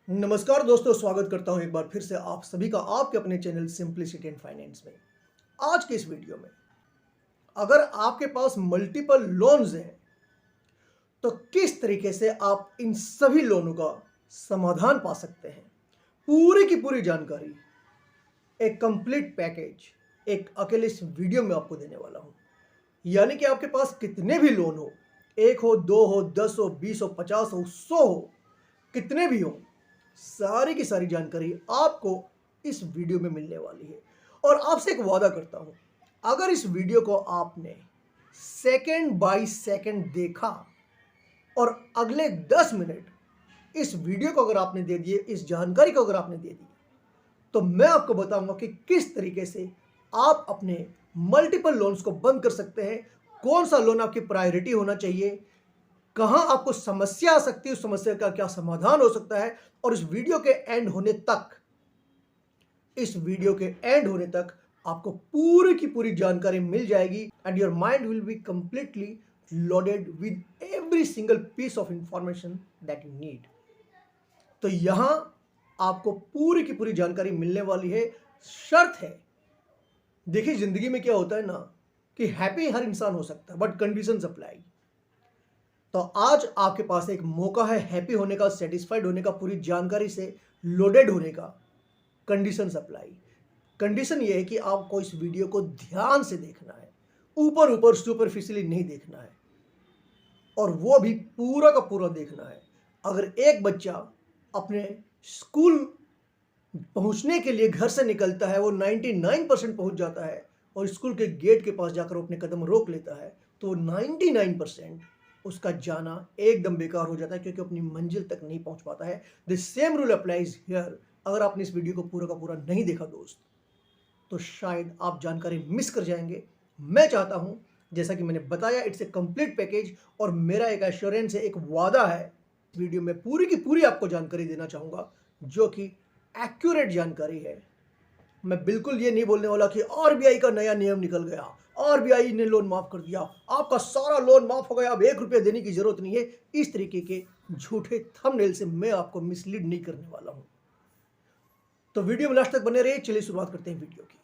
नमस्कार दोस्तों, स्वागत करता हूं एक बार फिर से आप सभी का आपके अपने चैनल सिंप्लिसिटी एंड फाइनेंस में। आज के इस वीडियो में अगर आपके पास मल्टीपल लोन्स हैं तो किस तरीके से आप इन सभी लोनों का समाधान पा सकते हैं, पूरी की पूरी जानकारी, एक कंप्लीट पैकेज एक अकेले इस वीडियो में आपको देने वाला हूं। यानी कि आपके पास कितने भी लोन हो, एक हो, दो हो, 10 हो, 20 हो, 50 हो, 100 हो, कितने भी हो, सारी की सारी जानकारी आपको इस वीडियो में मिलने वाली है। और आपसे एक वादा करता हूं, अगर इस वीडियो को आपने सेकंड बाय सेकंड देखा और अगले 10 मिनट इस वीडियो को अगर आपने दे दिए, इस जानकारी को अगर आपने दे दी, तो मैं आपको बताऊंगा कि किस तरीके से आप अपने मल्टीपल लोन्स को बंद कर सकते हैं, कौन सा लोन आपकी प्रायोरिटी होना चाहिए, कहां आपको समस्या आ सकती है, उस समस्या का क्या समाधान हो सकता है। और इस वीडियो के एंड होने तक आपको पूरी की पूरी जानकारी मिल जाएगी and your mind will be completely loaded with every single piece of information that you need. तो यहां आपको पूरी की पूरी जानकारी मिलने वाली है। शर्त है, देखिए जिंदगी में क्या होता है ना कि हैप्पी हर इंसान हो सकता है बट कंडीशंस अप्लाई। तो आज आपके पास एक मौका है हैप्पी होने का, सेटिस्फाइड होने का, पूरी जानकारी से लोडेड होने का। Conditions apply. कंडीशन ये है कि आपको इस वीडियो को ध्यान से देखना है, ऊपर ऊपर सुपरफिशियली नहीं देखना है, और वो भी पूरा का पूरा देखना है। अगर एक बच्चा अपने स्कूल पहुंचने के लिए घर से निकलता है, वो 99% पहुंच जाता है और स्कूल के गेट के पास जाकर अपने कदम रोक लेता है, तो 99% उसका जाना एकदम बेकार हो जाता है क्योंकि अपनी मंजिल तक नहीं पहुंच पाता है। The same rule applies here. अगर आपने इस वीडियो को पूरा का पूरा नहीं देखा दोस्त, तो शायद आप जानकारी मिस कर जाएंगे। मैं चाहता हूं, जैसा कि मैंने बताया, इट्स ए कंप्लीट पैकेज और मेरा एक एश्योरेंस है, एक वादा है, वीडियो में पूरी की पूरी आपको जानकारी देना चाहूंगा जो कि एक्यूरेट जानकारी है। मैं बिल्कुल ये नहीं बोलने वाला कि आरबीआई का नया नियम निकल गया, आरबीआई ने लोन माफ कर दिया, आपका सारा लोन माफ हो गया, अब 1 रुपया देने की जरूरत नहीं है। इस तरीके के झूठे थंबनेल से मैं आपको मिसलीड नहीं करने वाला हूं। तो वीडियो में लास्ट तक बने रहिए। चलिए शुरुआत करते हैं वीडियो की।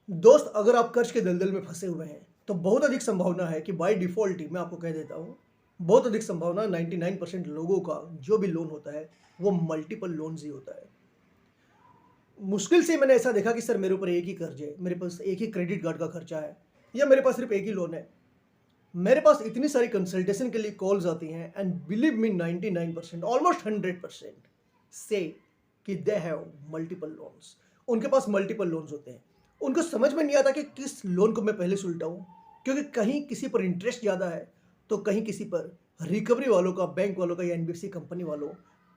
दोस्त, अगर आप कर्ज के दलदल में फंसे हुए हैं तो बहुत अधिक संभावना है कि बाय डिफॉल्ट ही मैं आपको कह देता हूं, बहुत अधिक संभावना, 99% लोगों का जो भी लोन होता है वो मल्टीपल लोन्स ही होता है। मुश्किल से मैंने ऐसा देखा कि सर मेरे ऊपर एक ही कर्ज है, मेरे पास एक ही क्रेडिट कार्ड का खर्चा है, या मेरे पास सिर्फ एक ही लोन है। मेरे पास इतनी सारी कंसल्टेशन के लिए कॉल्स आती हैं एंड बिलीव मी 99%, ऑलमोस्ट 100% से कि दे हैव मल्टीपल लोन्स। उनके पास मल्टीपल लोन्स होते हैं। उनको समझ में नहीं आता कि किस लोन को मैं पहले सुलटाऊं, क्योंकि कहीं किसी पर इंटरेस्ट ज़्यादा है तो कहीं किसी पर रिकवरी वालों का, बैंक वालों का या एनबीएफसी कंपनी वालों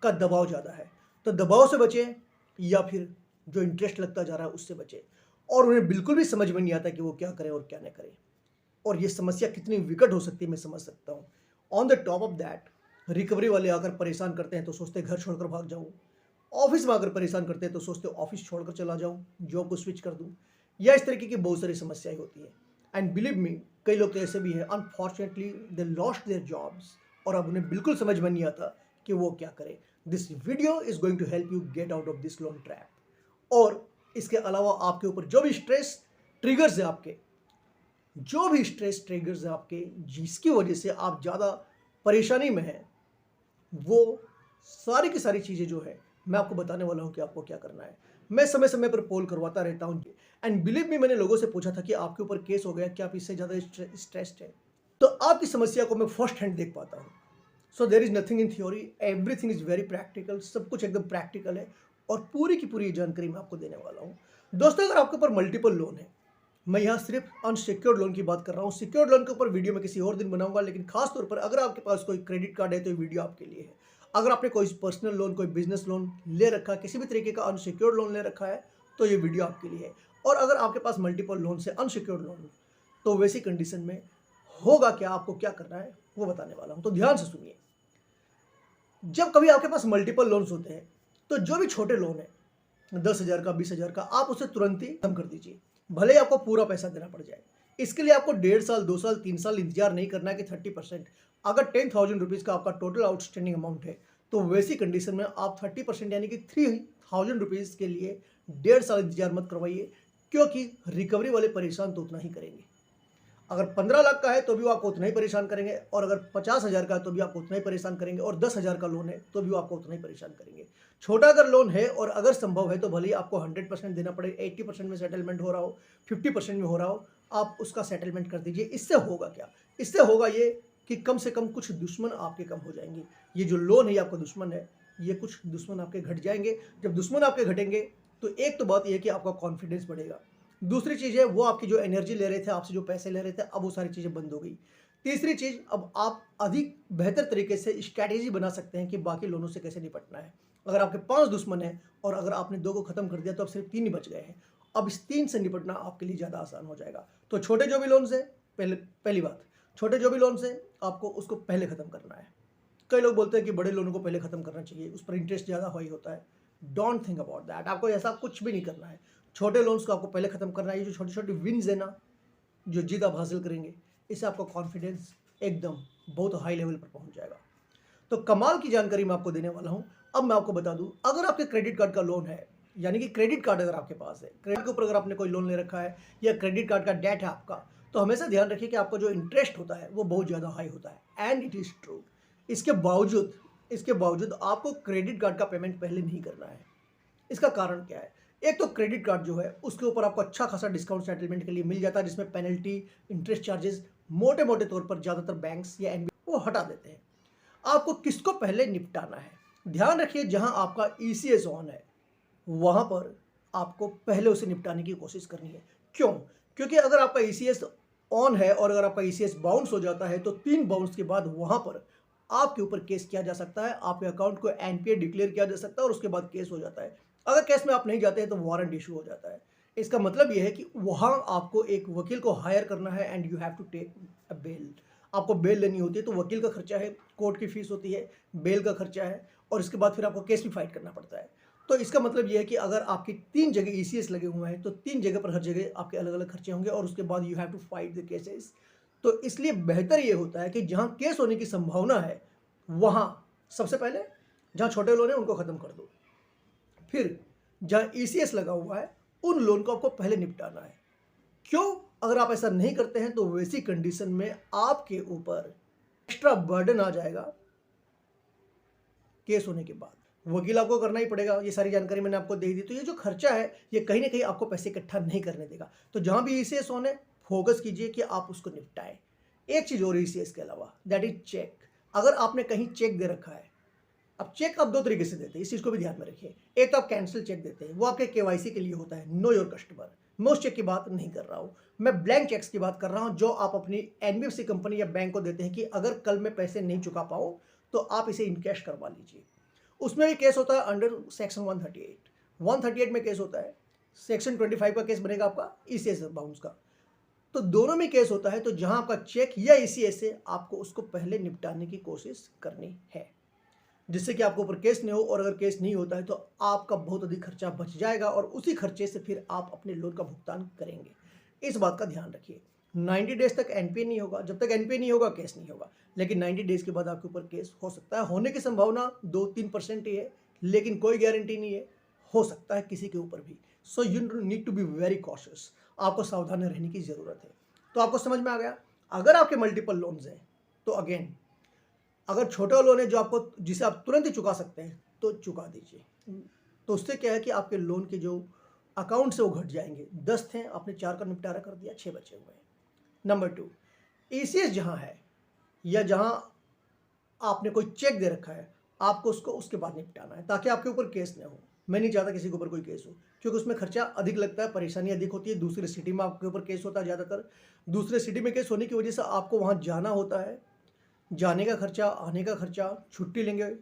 का दबाव ज़्यादा है। तो दबाव से बचें या फिर जो इंटरेस्ट लगता जा रहा है उससे बचें। और उन्हें बिल्कुल भी समझ में नहीं आता कि वो क्या करें और क्या नहीं करें, और ये समस्या कितनी विकट हो सकती है मैं समझ सकता हूँ। On the top of that, recovery वाले आकर परेशान करते हैं तो सोचते हैं घर छोड़कर भाग जाऊँ, ऑफिस में आकर परेशान करते हैं तो सोचते ऑफिस छोड़कर चला जाऊँ, जॉब को स्विच कर दूँ, या इस तरीके की बहुत सारी समस्याएं होती है। एंड बिलीव मी, कई लोग तो ऐसे भी हैं, unfortunately they lost their jobs और अब उन्हें बिल्कुल समझ में नहीं आता कि वो क्या करें। This video is going to help you get out of this loan trap. और इसके अलावा आपके ऊपर जो भी स्ट्रेस ट्रिगर्स है, आपके जिसकी वजह से आप ज़्यादा परेशानी में हैं, वो सारी की सारी चीज़ें जो है मैं आपको बताने वाला हूं कि आपको क्या करना है। मैं समय समय पर पोल करवाता रहता हूं एंड बिलीव मी, मैंने लोगों से पूछा था कि आपके ऊपर केस हो गया, क्या आप इससे ज़्यादा स्ट्रेस्ड है, तो आपकी समस्या को मैं फर्स्ट हैंड देख पाता हूँ। So there is nothing in theory, everything is very practical. सब कुछ एकदम प्रैक्टिकल है और पूरी की पूरी जानकारी मैं आपको देने वाला हूँ। दोस्तों, अगर आपके ऊपर मल्टीपल लोन है, मैं यहाँ सिर्फ अनसिक्योर्ड लोन की बात कर रहा हूँ। सिक्योर्ड लोन के ऊपर वीडियो मैं किसी और दिन बनाऊंगा, लेकिन खास तौर पर अगर आपके पास कोई क्रेडिट कार्ड है तो ये वीडियो आपके लिए है। अगर आपने कोई पर्सनल लोन, कोई बिजनेस लोन ले रखा है, किसी भी तरीके का अनसिक्योर्ड लोन ले रखा है, तो ये वीडियो आपके लिए है। और अगर आपके पास मल्टीपल लोन से अनसिक्योर्ड लोन, तो वैसी कंडीशन में होगा क्या, आपको क्या करना है वो बताने वाला हूँ, तो ध्यान से सुनिए। जब कभी आपके पास मल्टीपल लोन्स होते हैं तो जो भी छोटे लोन है, 10,000 का, 20,000 का, आप उसे तुरंत ही खत्म कर दीजिए, भले ही आपको पूरा पैसा देना पड़ जाए। इसके लिए आपको 1.5 साल, 2 साल, 3 साल इंतजार नहीं करना है कि 30%। अगर 10,000 रुपीज़ का आपका टोटल आउटस्टैंडिंग अमाउंट है तो वैसी कंडीशन में आप 30% यानी कि 3000 रुपीज़ के लिए 1.5 साल इंतजार मत करवाइए, क्योंकि रिकवरी वाले परेशान तो उतना ही करेंगे। अगर 15 लाख का है तो भी वो आपको उतना ही परेशान करेंगे, और अगर 50,000 का है तो भी आपको उतना ही परेशान करेंगे, और 10,000 का लोन है तो भी वो आपको उतना ही परेशान करेंगे। छोटा अगर लोन है और अगर संभव है तो भले ही आपको 100% देना पड़े, 80% में सेटलमेंट हो रहा हो, 50% में हो रहा हो, आप उसका सेटलमेंट कर दीजिए। इससे होगा क्या? इससे होगा ये कि कम से कम कुछ दुश्मन आपके कम हो जाएंगे। ये जो लोन है ये आपका दुश्मन है, ये कुछ दुश्मन आपके घट जाएंगे। जब दुश्मन आपके घटेंगे तो एक तो बात यह है कि आपका कॉन्फिडेंस बढ़ेगा। दूसरी चीज़ है, वो आपकी जो एनर्जी ले रहे थे, आपसे जो पैसे ले रहे थे, अब वो सारी चीज़ें बंद हो गई। तीसरी चीज़, अब आप अधिक बेहतर तरीके से स्ट्रैटेजी बना सकते हैं कि बाकी लोनों से कैसे निपटना है। अगर आपके 5 दुश्मन हैं और अगर आपने 2 को ख़त्म कर दिया तो अब सिर्फ 3 ही बच गए हैं। अब इस 3 से निपटना आपके लिए ज़्यादा आसान हो जाएगा। तो छोटे जो भी लोन्स हैं, पहली बात, छोटे जो भी लोन्स हैं आपको उसको पहले ख़त्म करना है। कई लोग बोलते हैं कि बड़े लोनों को पहले ख़त्म करना चाहिए, उस पर इंटरेस्ट ज़्यादा हाई होता है। Don't think about that. आपको ऐसा कुछ भी नहीं करना है। छोटे लोन्स को आपको पहले ख़त्म करना है। ये जो छोटी-छोटी विन्स है ना, जो जीत आप हासिल करेंगे, इससे आपका कॉन्फिडेंस एकदम बहुत हाई लेवल पर पहुंच जाएगा। तो कमाल की जानकारी मैं आपको देने वाला हूं। अब मैं आपको बता दूं, अगर आपके क्रेडिट कार्ड का लोन है, यानी कि क्रेडिट कार्ड अगर आपके पास है, क्रेडिट के ऊपर अगर आपने कोई लोन ले रखा है या क्रेडिट कार्ड का डेट है आपका, तो हमेशा ध्यान रखिए कि आपका जो इंटरेस्ट होता है वो बहुत ज़्यादा हाई होता है। And it is true. इसके बावजूद आपको क्रेडिट कार्ड का पेमेंट पहले नहीं करना है। इसका कारण क्या है? एक तो क्रेडिट कार्ड जो है उसके ऊपर आपको अच्छा खासा डिस्काउंट सेटलमेंट के लिए मिल जाता है, जिसमें पेनल्टी, इंटरेस्ट चार्जेस मोटे मोटे तौर पर ज़्यादातर बैंक्स या एनबीएफसी वो हटा देते हैं। आपको किसको पहले निपटाना है? ध्यान रखिए, जहां आपका ईसीएस ऑन है वहां पर आपको पहले उसे निपटाने की कोशिश करनी है। क्यों? क्योंकि अगर आपका ईसीएस ऑन है और अगर आपका ईसीएस बाउंस हो जाता है तो 3 बाउंस के बाद वहां पर आपके ऊपर केस किया जा सकता है। आपके अकाउंट को एनपीए डिक्लेयर किया जा सकता है और उसके बाद केस हो जाता है। अगर केस में आप नहीं जाते हैं तो वारंट इशू हो जाता है। इसका मतलब यह है कि वहां आपको एक वकील को हायर करना है and you have to take a bail. आपको बेल लेनी होती है, तो वकील का खर्चा है, कोर्ट की फीस होती है, बेल का खर्चा है, और इसके बाद फिर आपको केस भी फाइट करना पड़ता है। तो इसका मतलब यह है कि अगर आपकी 3 जगह ईसीएस लगे हुए हैं तो 3 जगह पर हर जगह आपके अलग अलग खर्चे होंगे और उसके बाद you have to fight the cases. तो इसलिए बेहतर ये होता है कि जहां केस होने की संभावना है वहां सबसे पहले जहां छोटे लोन है उनको खत्म कर दो। फिर जहां ईसीएस लगा हुआ है उन लोन को आपको पहले निपटाना है। क्यों? अगर आप ऐसा नहीं करते हैं तो वैसी कंडीशन में आपके ऊपर एक्स्ट्रा बर्डन आ जाएगा केस होने के बाद। वकील आपको करना ही पड़ेगा। ये सारी जानकारी मैंने आपको दे दी। तो ये जो खर्चा है ये कहीं ना कहीं आपको पैसे इकट्ठा नहीं करने देगा। तो जहां भी ईसीएस ऑन है फोकस कीजिए कि आप उसको निपटाएं। एक चीज और ईसीएस के अलावा, दैट इज चेक। अगर आपने कहीं चेक दे रखा है, अब चेक आप 2 तरीके से देते हैं, इस चीज़ को भी ध्यान में रखिए। एक तो आप कैंसिल चेक देते हैं, वो आपके केवाईसी के लिए होता है, नो योर कस्टमर। मैं उस चेक की बात नहीं कर रहा हूँ, मैं ब्लैंक चेक्स की बात कर रहा हूँ जो आप अपनी एनबीएफसी कंपनी या बैंक को देते हैं कि अगर कल मैं पैसे नहीं चुका पाऊँ तो आप इसे इनकैश करवा लीजिए। उसमें भी केस होता है अंडर सेक्शन 138। 138 में केस होता है, सेक्शन 25 का केस बनेगा आपका ईसीएस बाउंस का। तो दोनों में केस होता है। तो जहां आपका चेक या ईसीएस है आपको उसको पहले निपटाने की कोशिश करनी है, जिससे कि आपके ऊपर केस नहीं हो। और अगर केस नहीं होता है तो आपका बहुत अधिक खर्चा बच जाएगा और उसी खर्चे से फिर आप अपने लोन का भुगतान करेंगे। इस बात का ध्यान रखिए। 90 डेज तक एनपीए नहीं होगा, जब तक एनपीए नहीं होगा केस नहीं होगा, लेकिन 90 डेज के बाद आपके ऊपर केस हो सकता है। होने की संभावना 2-3% ही है, लेकिन कोई गारंटी नहीं है, हो सकता है किसी के ऊपर भी। So you need to be very cautious. आपको सावधान रहने की जरूरत है। तो आपको समझ में आ गया। अगर आपके मल्टीपल लोन्स हैं तो अगेन, अगर छोटा लोन है जो आपको जिसे आप तुरंत ही चुका सकते हैं तो चुका दीजिए। तो उससे क्या है कि आपके लोन के जो अकाउंट से वो घट जाएंगे। 10 थे, आपने 4 का निपटारा कर दिया, 6 बचे हुए हैं। नंबर 2, ईसीएस जहां है या जहां आपने कोई चेक दे रखा है आपको उसको उसके बाद निपटाना है ताकि आपके ऊपर केस न हो। मैं नहीं चाहता किसी के ऊपर कोई केस हो, क्योंकि उसमें खर्चा अधिक लगता है, परेशानी अधिक होती है। दूसरी सिटी में आपके ऊपर केस होता है। ज़्यादातर दूसरे सिटी में केस होने की वजह से आपको वहाँ जाना होता है, जाने का खर्चा, आने का खर्चा, छुट्टी लेंगे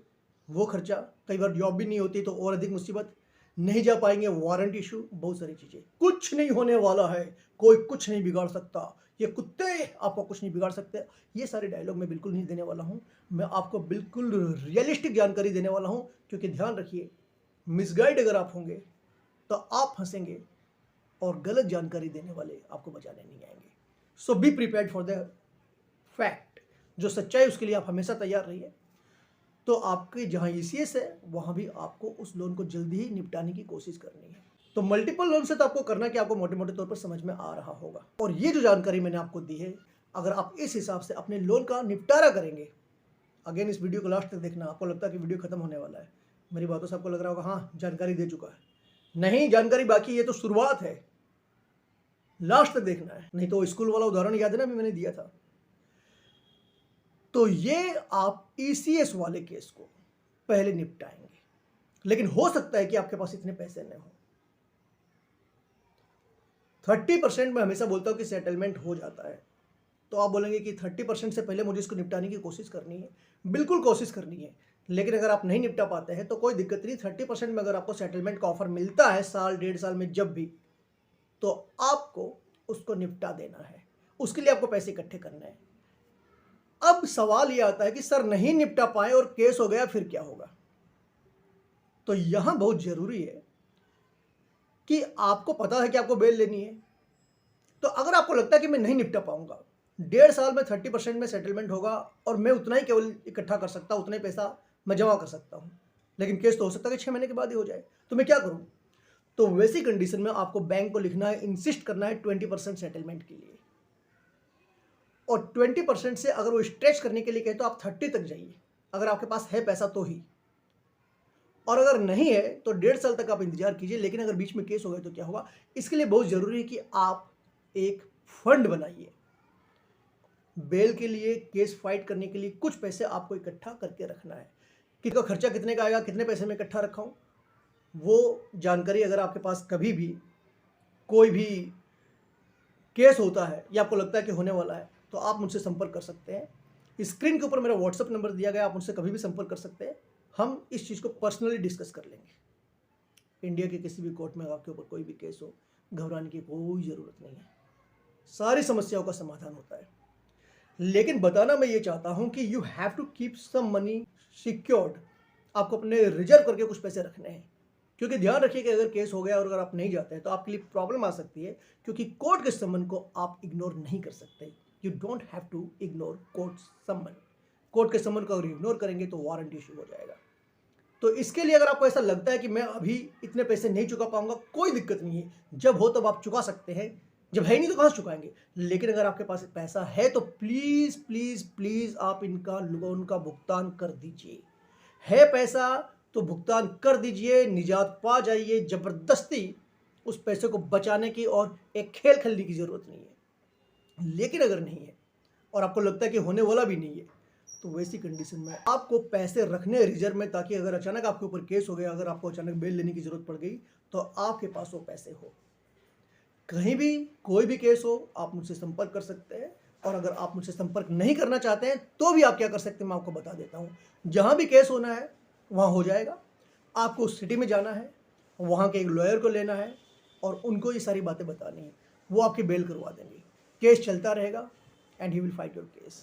वो खर्चा, कई बार जॉब भी नहीं होती तो और अधिक मुसीबत, नहीं जा पाएंगे, वारंट इशू, बहुत सारी चीज़ें। कुछ नहीं होने वाला है, कोई कुछ नहीं बिगाड़ सकता, ये कुत्ते आपको कुछ नहीं बिगाड़ सकते। ये सारे डायलॉग मैं बिल्कुल नहीं देने वाला हूँ। मैं आपको बिल्कुल रियलिस्टिक जानकारी देने वाला हूँ, क्योंकि ध्यान रखिए, मिसगाइड अगर आप होंगे तो आप फंसेंगे और गलत जानकारी देने वाले आपको बचाने नहीं आएंगे। So be prepared for the fact. जो सच्चाई उसके लिए आप हमेशा तैयार रहिए। तो आपके जहाँ ईसीएस है वहाँ भी आपको उस लोन को जल्दी ही निपटाने की कोशिश करनी है। तो मल्टीपल लोन से तो आपको करना कि आपको मोटे मोटे तौर पर समझ में आ रहा होगा। और ये जो जानकारी मैंने आपको दी है, अगर आप इस हिसाब से अपने लोन का निपटारा करेंगे, अगेन इस वीडियो को लास्ट तक देखना। आपको लगता है कि वीडियो खत्म होने वाला है, मेरी बातों से आपको लग रहा होगा हाँ जानकारी दे चुका है, नहीं जानकारी बाकी, ये तो शुरुआत है, लास्ट तक देखना है। नहीं तो स्कूल वाला उदाहरण याद है ना, मैंने दिया था। तो ये आप ईसीएस वाले केस को पहले निपटाएंगे, लेकिन हो सकता है कि आपके पास इतने पैसे न हो। 30% मैं हमेशा बोलता हूं कि सेटलमेंट हो जाता है। तो आप बोलेंगे कि 30% से पहले मुझे इसको निपटाने की कोशिश करनी है। बिल्कुल कोशिश करनी है, लेकिन अगर आप नहीं निपटा पाते हैं तो कोई दिक्कत नहीं। 30% में अगर आपको सेटलमेंट का ऑफर मिलता है साल 1.5 साल में जब भी, तो आपको उसको निपटा देना है। उसके लिए आपको पैसे इकट्ठे करने हैं। अब सवाल यह आता है कि सर नहीं निपटा पाए और केस हो गया, फिर क्या होगा? तो यहां बहुत जरूरी है कि आपको पता है कि आपको बेल लेनी है। तो अगर आपको लगता है कि मैं नहीं निपटा पाऊंगा, 1.5 साल में 30% में सेटलमेंट होगा और मैं उतना ही केवल इकट्ठा कर सकता हूं, उतना ही पैसा मैं जमा कर सकता हूं, लेकिन केस तो हो सकता है कि 6 महीने के बाद ही हो जाए, तो मैं क्या करूं? तो वैसी कंडीशन में आपको बैंक को लिखना है, इंसिस्ट करना है 20% सेटलमेंट के लिए। और 20% से अगर वो स्ट्रेच करने के लिए कहे तो आप 30 तक जाइए, अगर आपके पास है पैसा तो ही। और अगर नहीं है तो 1.5 साल तक आप इंतजार कीजिए। लेकिन अगर बीच में केस हो गया तो क्या होगा? इसके लिए बहुत जरूरी है कि आप एक फंड बनाइए। बेल के लिए, केस फाइट करने के लिए कुछ पैसे आपको इकट्ठा करके रखना है। किसका खर्चा कितने का आएगा, कितने पैसे में इकट्ठा रखा हूं, वो जानकारी अगर आपके पास कभी भी कोई भी केस होता है या आपको लगता है कि होने वाला है, तो आप मुझसे संपर्क कर सकते हैं। स्क्रीन के ऊपर मेरा व्हाट्सएप नंबर दिया गया, आप मुझसे कभी भी संपर्क कर सकते हैं। हम इस चीज़ को पर्सनली डिस्कस कर लेंगे। इंडिया के किसी भी कोर्ट में आपके ऊपर कोई भी केस हो, घबराने की कोई ज़रूरत नहीं है, सारी समस्याओं का समाधान होता है। लेकिन बताना मैं ये चाहता हूं कि you have to keep some money secured. आपको अपने रिजर्व करके कुछ पैसे रखने हैं, क्योंकि ध्यान रखिए कि अगर केस हो गया और अगर आप नहीं जाते हैं तो आपके लिए प्रॉब्लम आ सकती है, क्योंकि कोर्ट के सम्मन को आप इग्नोर नहीं कर सकते। You don't have to ignore court summon. Court के सम्मन को अगर इग्नोर करेंगे तो वारंट इशू हो जाएगा। तो इसके लिए अगर आपको ऐसा लगता है कि मैं अभी इतने पैसे नहीं चुका पाऊंगा, कोई दिक्कत नहीं है, जब हो तब आप चुका सकते हैं, जब है नहीं तो कहाँ से चुकाएंगे। लेकिन अगर आपके पास पैसा है तो प्लीज प्लीज प्लीज आप इनका लोन का भुगतान कर दीजिए। है पैसा तो भुगतान कर दीजिए, निजात पा जाइए। जबरदस्ती उस पैसे को बचाने की और एक खेल खेलने की जरूरत नहीं है। लेकिन अगर नहीं है और आपको लगता है कि होने वाला भी नहीं है, तो वैसी कंडीशन में आपको पैसे रखने रिजर्व में, ताकि अगर अचानक आपके ऊपर केस हो गया, अगर आपको अचानक बेल लेने की जरूरत पड़ गई, तो आपके पास वो पैसे हो। कहीं भी कोई भी केस हो आप मुझसे संपर्क कर सकते हैं। और अगर आप मुझसे संपर्क नहीं करना चाहते हैं तो भी आप क्या कर सकते हैं, मैं आपको बता देता हूँ। जहाँ भी केस होना है वहाँ हो जाएगा। आपको उस सिटी में जाना है, वहाँ के एक लॉयर को लेना है और उनको ये सारी बातें बतानी है, वो आपकी बेल करवा देंगे। केस चलता रहेगा and he will fight your case.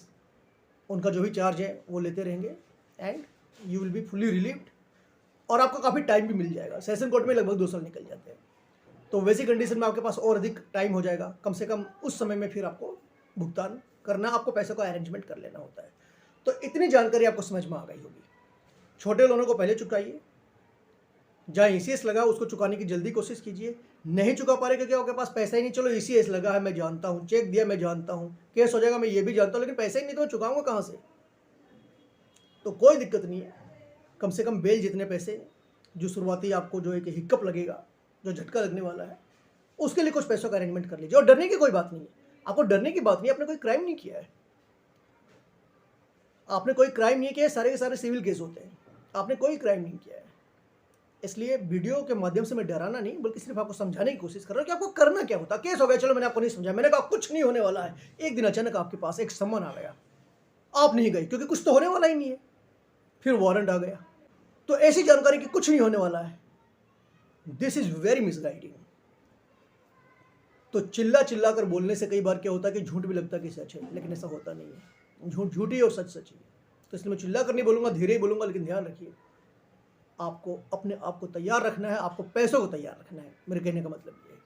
उनका जो भी चार्ज है वो लेते रहेंगे and you will be fully relieved. और आपको काफ़ी टाइम भी मिल जाएगा। सेशन कोर्ट में लगभग 2 साल निकल जाते हैं। तो वैसी कंडीशन में आपके पास और अधिक टाइम हो जाएगा। कम से कम उस समय में फिर आपको भुगतान करना, आपको पैसे का अरेंजमेंट कर लेना होता है। तो इतनी जानकारी आपको समझ में आ गई होगी। छोटे लोनों को पहले चुकाइए, जहाँ ईसीएस लगा उसको चुकाने की जल्दी कोशिश कीजिए। नहीं चुका पा रहे क्योंकि आपके पास पैसा ही नहीं, चलो ईसीएस लगा है मैं जानता हूँ, चेक दिया मैं जानता हूँ, केस हो जाएगा मैं ये भी जानता हूँ, लेकिन पैसा ही नहीं तो मैं चुकाऊंगा कहाँ से? तो कोई दिक्कत नहीं है। कम से कम बेल जितने पैसे, जो शुरुआती आपको जो एक हिक्कप लगेगा, जो झटका लगने वाला है, उसके लिए कुछ पैसों का अरेंजमेंट कर लीजिए। और डरने की कोई बात नहीं है, आपको डरने की बात नहीं है। आपने कोई क्राइम नहीं किया है, आपने कोई क्राइम नहीं किया है। सारे के सारे सिविल केस होते हैं, आपने कोई क्राइम नहीं किया है। इसलिए वीडियो के माध्यम से मैं डराना नहीं, बल्कि सिर्फ आपको समझाने की कोशिश कर रहा हूँ कि आपको करना क्या होता है। केस हो गया, चलो मैंने आपको नहीं समझाया, मैंने कहा कुछ नहीं होने वाला है। एक दिन अचानक आपके पास एक सम्मन आ गया, आप नहीं गए क्योंकि कुछ तो होने वाला ही नहीं है, फिर वारंट आ गया। तो ऐसी जानकारी कि कुछ नहीं होने वाला है, दिस इज वेरी मिसगाइडिंग। तो चिल्ला चिल्ला कर बोलने से कई बार क्या होता है कि झूठ भी लगता है कि सच है, लेकिन ऐसा होता नहीं है। झूठ झूठी और सच सच ही है। तो इसलिए मैं चिल्ला कर नहीं बोलूंगा, धीरे ही बोलूंगा। लेकिन ध्यान रखिए, आपको अपने आप को तैयार रखना है, आपको पैसों को तैयार रखना है। मेरे कहने का मतलब ये है।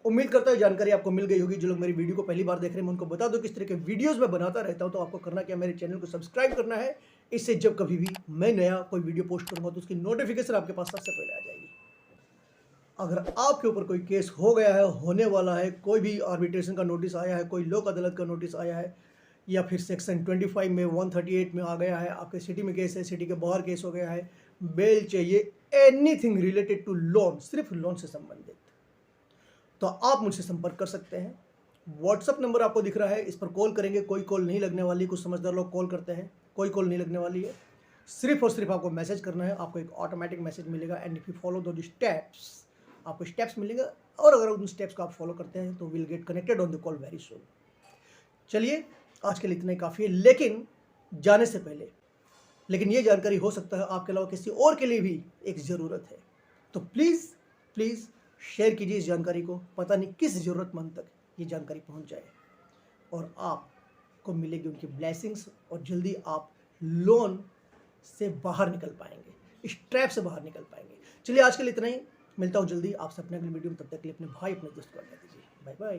उम्मीद करता हूँ जानकारी आपको मिल गई होगी। जो लोग मेरी वीडियो को पहली बार देख रहे हैं, मैं उनको बता दूं किस तरह के वीडियोस मैं बनाता रहता हूँ। तो आपको करना क्या, मेरे चैनल को सब्सक्राइब करना है इससे जब कभी भी मैं नया कोई वीडियो पोस्ट करूंगा तो उसकी नोटिफिकेशन आपके पास सबसे पहले आ जाएगी। अगर आपके ऊपर कोई केस हो गया है, होने वाला है, कोई भी आर्बिट्रेशन का नोटिस आया है, कोई लोक अदालत का नोटिस आया है, या फिर सेक्शन 25 में 138 में आ गया है, आपके सिटी में केस है, सिटी के बाहर केस हो गया है, बेल चाहिए, एनीथिंग रिलेटेड टू लोन, सिर्फ लोन से संबंधित, तो आप मुझसे संपर्क कर सकते हैं। व्हाट्सअप नंबर आपको दिख रहा है, इस पर कॉल करेंगे, कोई कॉल नहीं लगने वाली। कुछ समझदार लोग कॉल करते हैं, कोई कॉल नहीं लगने वाली है। सिर्फ और सिर्फ आपको मैसेज करना है, आपको एक ऑटोमेटिक मैसेज मिलेगा, एंड इफ यू फॉलो दो स्टेप्स, आपको स्टेप्स मिलेंगे, और अगर उन स्टेप्स को आप फॉलो करते हैं तो will get connected on the call very soon. चलिए, आज के लिए इतना ही काफ़ी है, लेकिन जाने से पहले, लेकिन ये जानकारी हो सकता है आपके अलावा किसी और के लिए भी एक ज़रूरत है, तो प्लीज़ प्लीज़ शेयर कीजिए इस जानकारी को। पता नहीं किस ज़रूरतमंद तक ये जानकारी पहुंच जाए और आपको मिलेगी उनकी ब्लेसिंग्स, और जल्दी आप लोन से बाहर निकल पाएंगे, इस ट्रैप से बाहर निकल पाएंगे। चलिए, आज के लिए इतना ही, मिलता हूँ जल्दी आपसे अपने अगले वीडियो में। तब तक के लिए अपने भाई, अपने दोस्त को अलविदा दीजिए। Bye bye.